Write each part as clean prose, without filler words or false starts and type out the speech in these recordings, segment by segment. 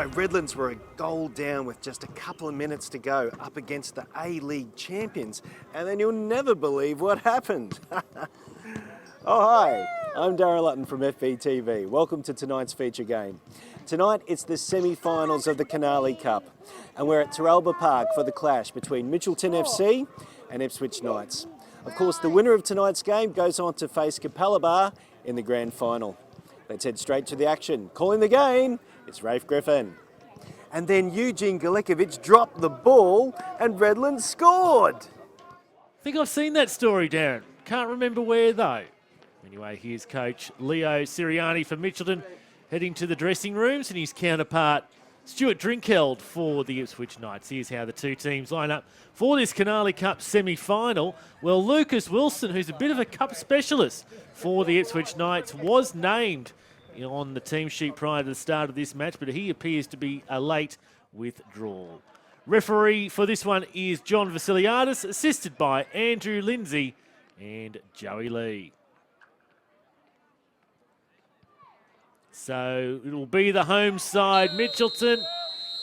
So Redlands were a goal down with just a couple of minutes to go up against the A-League champions, and then you'll never believe what happened. Oh hi, I'm Darren Lutton from FBTV. Welcome to tonight's feature game. Tonight it's the semi-finals of the Canale Cup, and we're at Teralba Park for the clash between Mitchelton FC and Ipswich Knights. Of course, the winner of tonight's game goes on to face Teralba in the grand final. Let's head straight to the action. Calling the game, it's Rafe Griffin. And then Eugene Galikovic dropped the ball and Redlands scored. I think I've seen that story, Darren. Can't remember where though. Anyway, here's coach Leo Sirianni for Mitchelton heading to the dressing rooms and his counterpart Stuart Drinkheld for the Ipswich Knights. Here's how the two teams line up for this Canale Cup semi-final. Well, Lucas Wilson, who's a bit of a cup specialist for the Ipswich Knights, was named on the team sheet prior to the start of this match, but he appears to be a late withdrawal. Referee for this one is John Vasiliadis, assisted by Andrew Lindsay and Joey Lee. So it will be the home side, Mitchelton,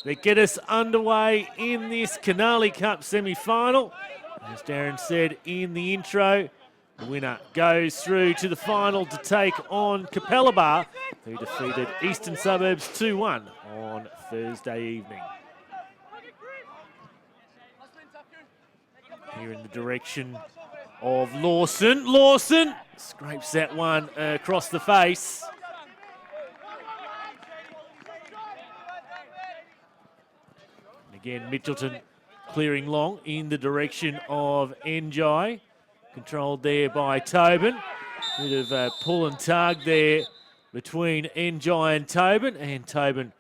that get us underway in this Canale Cup semi-final. As Darren said in the intro, the winner goes through to the final to take on Teralba, who defeated Eastern Suburbs 2-1 on Thursday evening. Here in the direction of Lawson. Lawson scrapes that one across the face. Again, Mitchelton clearing long in the direction of Njai. Controlled there by Tobin. Bit of pull and tug there between Njai and Tobin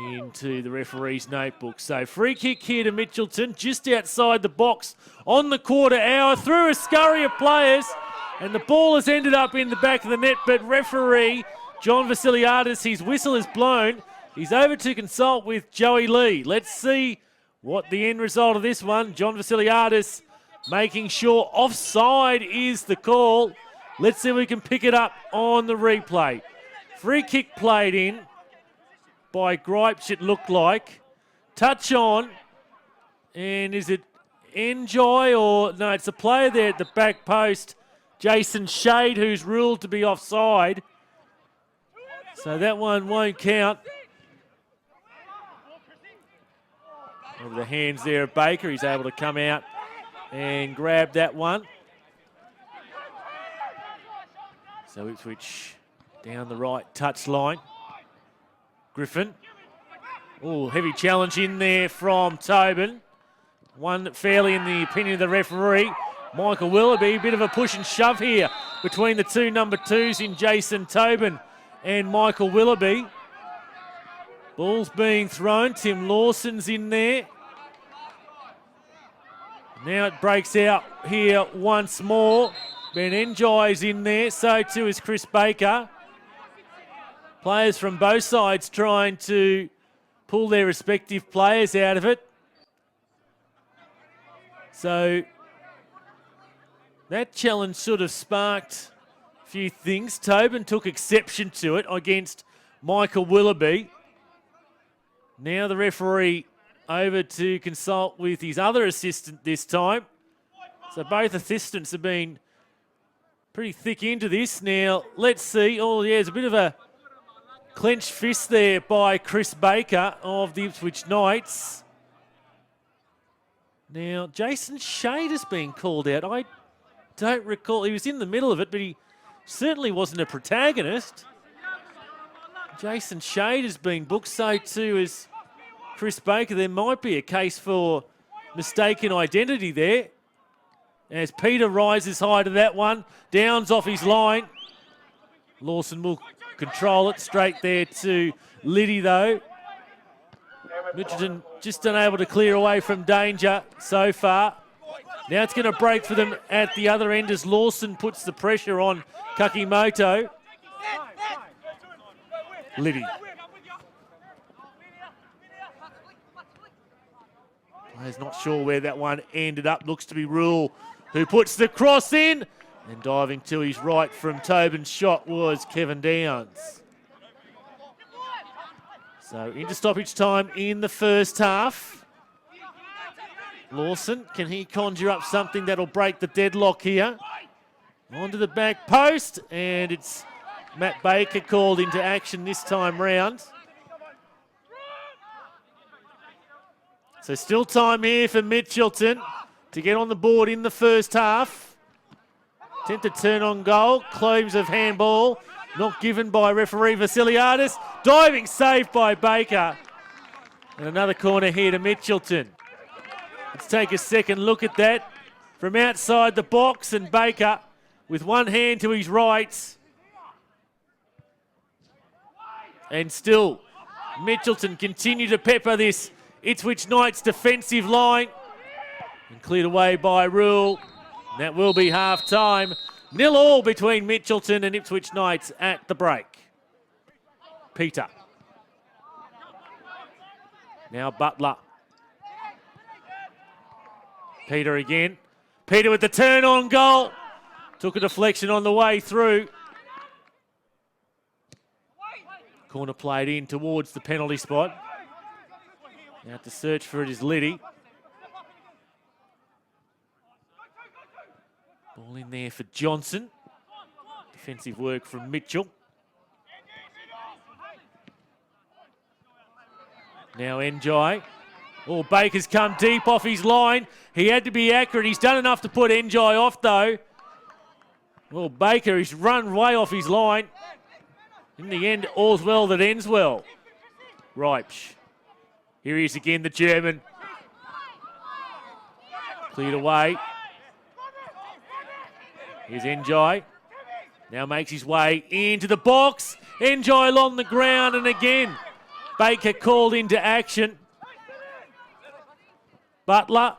into the referee's notebook. So free kick here to Mitchelton, just outside the box on the quarter hour, through a scurry of players, and the ball has ended up in the back of the net, but referee John Vasiliadis, his whistle is blown. He's over to consult with Joey Lee. Let's see what the end result of this one. John Vasiliadis making sure offside is the call. Let's see if we can pick it up on the replay. Free kick played in by Gripes, it looked like. Touch on. And is it Njai or... No, it's a player there at the back post, Jason Shade, who's ruled to be offside. So that one won't count. Over the hands there of Baker. He's able to come out and grab that one. So Ipswich down the right touch line. Griffin. Oh, heavy challenge in there from Tobin. One fairly in the opinion of the referee. Michael Willoughby, a bit of a push and shove here between the two number twos in Jason Tobin and Michael Willoughby. Ball's being thrown. Tim Lawson's in there. Now it breaks out here once more. Ben Njai's in there. So too is Chris Baker. Players from both sides trying to pull their respective players out of it. So that challenge sort of sparked a few things. Tobin took exception to it against Michael Willoughby. Now the referee over to consult with his other assistant this time. So both assistants have been pretty thick into this. Now let's see. Oh yeah, there's a bit of a clenched fist there by Chris Baker of the Ipswich Knights. Now Jason Shade has been called out. I don't recall. He was in the middle of it, but he certainly wasn't a protagonist. Jason Shade has been booked, so too is Chris Baker. There might be a case for mistaken identity there. As Peter rises high to that one, Downs off his line. Lawson will control it straight there to Liddy though. Mitchelton just unable to clear away from danger so far. Now it's going to break for them at the other end as Lawson puts the pressure on Kakimoto. Liddy. Player's not sure where that one ended up. Looks to be Rule who puts the cross in. And diving to his right from Tobin's shot was Kevin Downs. So into stoppage time in the first half. Lawson, can he conjure up something that'll break the deadlock here? Onto the back post, and it's Matt Baker called into action this time round. So still time here for Mitchelton to get on the board in the first half. Attempted turn on goal, claims of handball, not given by referee Vasiliadis. Diving save by Baker. And another corner here to Mitchelton. Let's take a second look at that. From outside the box, and Baker with one hand to his right. And still, Mitchelton continue to pepper this Ipswich Knights defensive line. And cleared away by Rule. And that will be half time. 0-0 between Mitchelton and Ipswich Knights at the break. Peter. Now Butler. Peter again. Peter with the turn on goal. Took a deflection on the way through. Corner played in towards the penalty spot. Now to search for it is Liddy. Ball in there for Johnson. Defensive work from Mitchell. Now Njai. Oh, Baker's come deep off his line. He had to be accurate. He's done enough to put Njai off though. Well, Baker, he's run way off his line. In the end, all's well that ends well. Reipsch. Here he is again, the German. Cleared away. Here's Njai. Now makes his way into the box. Njai along the ground, and again, Baker called into action. Butler.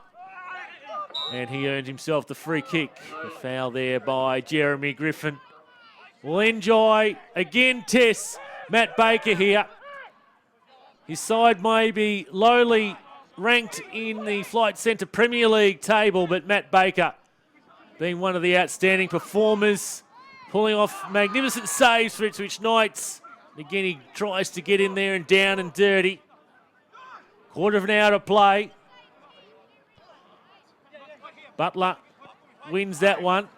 And he earned himself the free kick. A foul there by Jeremy Griffin. Well, Njai again tests Matt Baker here. His side may be lowly ranked in the Flight Centre Premier League table, but Matt Baker being one of the outstanding performers, pulling off magnificent saves for Ipswich Knights. Again, he tries to get in there and down and dirty. Quarter of an hour to play. Butler wins that one.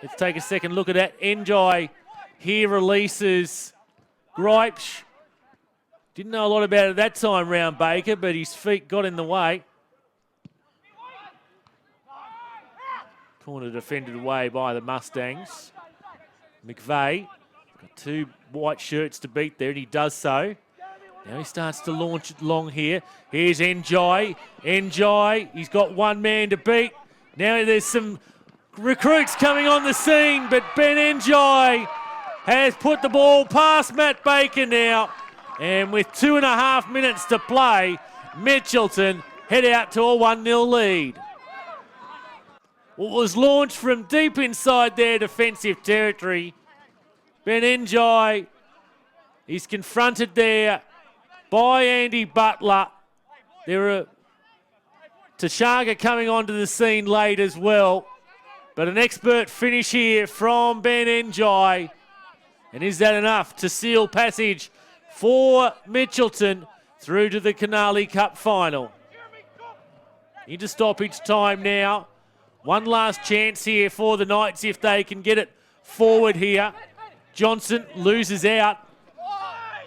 Let's take a second look at that. Njai here releases Reipsch. Didn't know a lot about it that time round, Baker, but his feet got in the way. Corner defended away by the Mustangs. McVeigh got two white shirts to beat there, and he does so. Now he starts to launch it long here. Here's Njai. Njai, he's got one man to beat. Now there's some recruits coming on the scene, but Ben Njai has put the ball past Matt Baker now. And with 2.5 minutes to play, Mitchelton head out to a 1-0 lead. What was launched from deep inside their defensive territory. Ben Njai is confronted there by Andy Butler. There are Tashaga coming onto the scene late as well. But an expert finish here from Ben Njai. And is that enough to seal passage for Mitchelton through to the Canale Cup Final? Into stoppage time now. One last chance here for the Knights if they can get it forward here. Johnson loses out.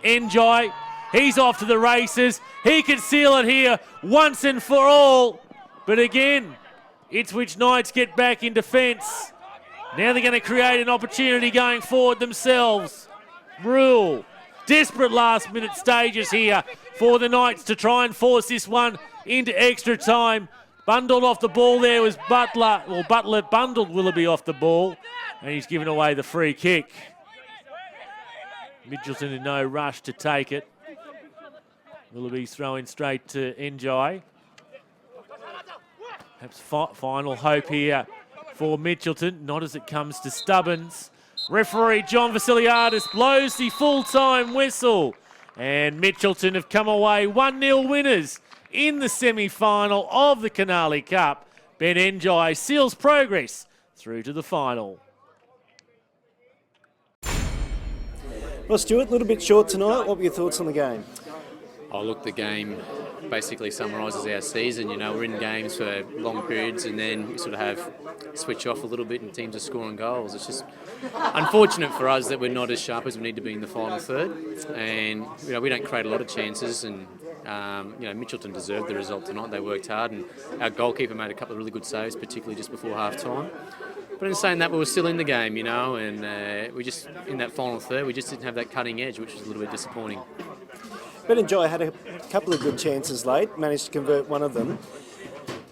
Njai, he's off to the races. He can seal it here once and for all. But again, Ipswich Knights get back in defence. Now they're going to create an opportunity going forward themselves. Rule. Desperate last-minute stages here for the Knights to try and force this one into extra time. Bundled off the ball there was Butler. Well, Butler bundled Willoughby off the ball, and he's given away the free kick. Mitchelton in no rush to take it. Willoughby's throwing straight to Njai. Perhaps final hope here for Mitchelton, not as it comes to Stubbins. Referee John Vasiliadis blows the full-time whistle. And Mitchelton have come away 1-0 winners in the semi-final of the Canale Cup. Ben Njai seals progress through to the final. Well, Stuart, a little bit short tonight. What were your thoughts on the game? Oh, look, the game basically summarises our season. You know, we're in games for long periods and then we sort of have switch off a little bit and teams are scoring goals. It's just unfortunate for us that we're not as sharp as we need to be in the final third. And, you know, we don't create a lot of chances and, you know, Mitchelton deserved the result tonight. They worked hard and our goalkeeper made a couple of really good saves, particularly just before half-time. But in saying that, we were still in the game, you know, and we just, in that final third, we just didn't have that cutting edge, which was a little bit disappointing. Ben and Joy had a couple of good chances late, managed to convert one of them.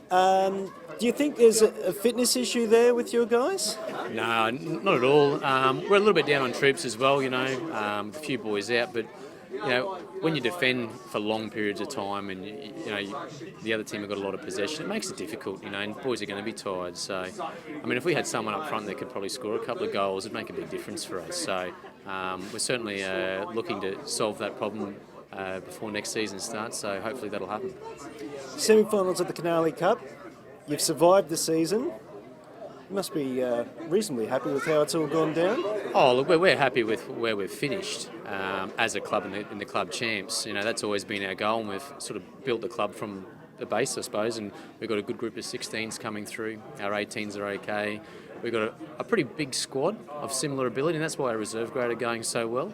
Do you think there's a fitness issue there with your guys? No, not at all. We're a little bit down on troops as well, you know, with a few boys out, but you know, when you defend for long periods of time and you know the other team have got a lot of possession, it makes it difficult, you know, and boys are going to be tired. So, I mean, if we had someone up front that could probably score a couple of goals, it'd make a big difference for us. So, we're certainly looking to solve that problem before next season starts. So, hopefully that'll happen. Semi-finals of the Canale Cup. You've survived the season. You must be reasonably happy with how it's all gone down. Oh, look, we're happy with where we've finished as a club in the club champs. You know, that's always been our goal, and we've sort of built the club from the base, I suppose, and we've got a good group of 16s coming through. Our 18s are okay. We've got a pretty big squad of similar ability, and that's why our reserve grade are going so well.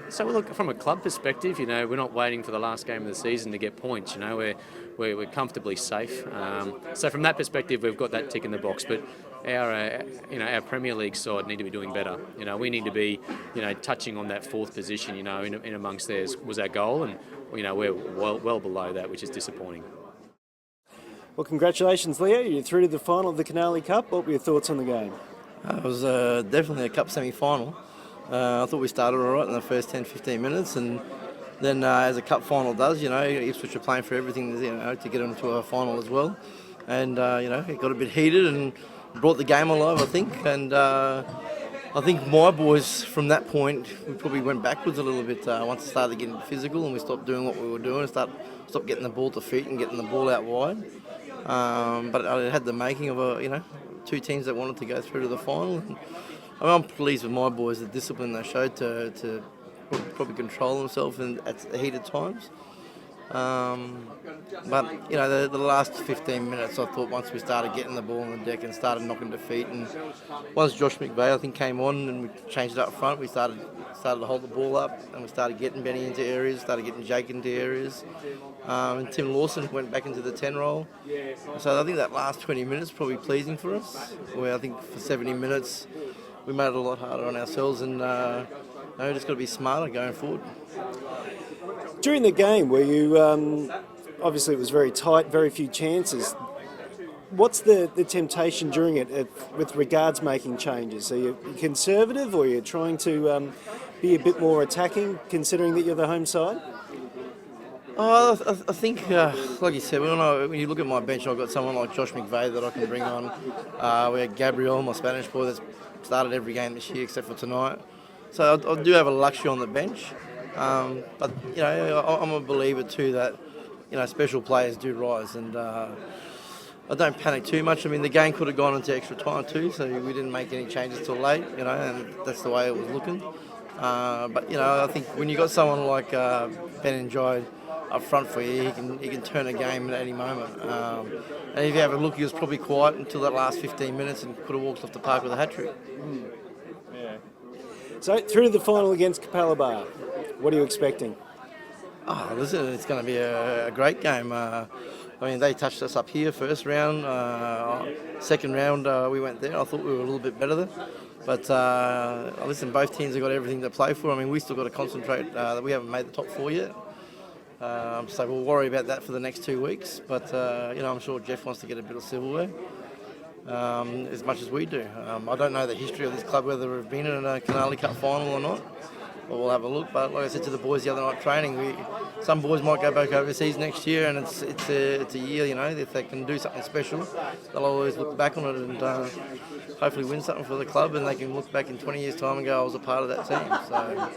So, look, from a club perspective, you know, we're not waiting for the last game of the season to get points. You know, we're comfortably safe. So from that perspective, we've got that tick in the box. But our Premier League side need to be doing better. You know, we need to be, you know, touching on that fourth position. You know, in amongst theirs was our goal, and you know we're well below that, which is disappointing. Well, congratulations, Leo. You're through to the final of the Canale Cup. What were your thoughts on the game? It was definitely a cup semi-final. I thought we started all right in the first 10-15 minutes, and then as a cup final does, you know, Ipswich are playing for everything, you know, to get them to a final as well. And, you know, it got a bit heated and brought the game alive, I think. And I think my boys, from that point, we probably went backwards a little bit once it started getting physical and we stopped doing what we were doing, stopped getting the ball to feet and getting the ball out wide. But it had the making of two teams that wanted to go through to the final. And, I'm pleased with my boys, the discipline they showed to probably control themselves at the heated times. But, you know, the last 15 minutes, I thought once we started getting the ball on the deck and started knocking defeat, and once Josh McVeigh, I think, came on and we changed it up front, we started to hold the ball up and we started getting Benny into areas, started getting Jake into areas. And Tim Lawson went back into the 10 role. So I think that last 20 minutes probably pleasing for us, where I think for 70 minutes we made it a lot harder on ourselves, and we just got to be smarter going forward. During the game, where you obviously it was very tight, very few chances. What's the temptation during it with regards making changes? Are you conservative, or are you trying to be a bit more attacking, considering that you're the home side? I think, like you said, when you look at my bench, I've got someone like Josh McVeigh that I can bring on. We had Gabriel, my Spanish boy, that's started every game this year except for tonight. So I do have a luxury on the bench. But, you know, I'm a believer too that, you know, special players do rise, and I don't panic too much. I mean, the game could have gone into extra time too, so we didn't make any changes till late, you know, and that's the way it was looking. But, you know, I think when you got someone like Ben and Judd up front for you, he can turn a game at any moment. And if you have a look, he was probably quiet until that last 15 minutes and could have walked off the park with a hat-trick. Yeah. So, through to the final against Teralba Park. What are you expecting? Listen, it's going to be a great game. I mean, they touched us up here first round. Second round, we went there. I thought we were a little bit better there. But, listen, both teams have got everything to play for. I mean, we still got to concentrate that we haven't made the top four yet. So we'll worry about that for the next 2 weeks. But, you know, I'm sure Jeff wants to get a bit of silverware. As much as we do. I don't know the history of this club, whether we've been in a Canale Cup final or not. But we'll have a look. But like I said to the boys the other night training, some boys might go back overseas next year, and it's a year, you know, if they can do something special, they'll always look back on it and hopefully win something for the club, and they can look back in 20 years' time and go, I was a part of that team. So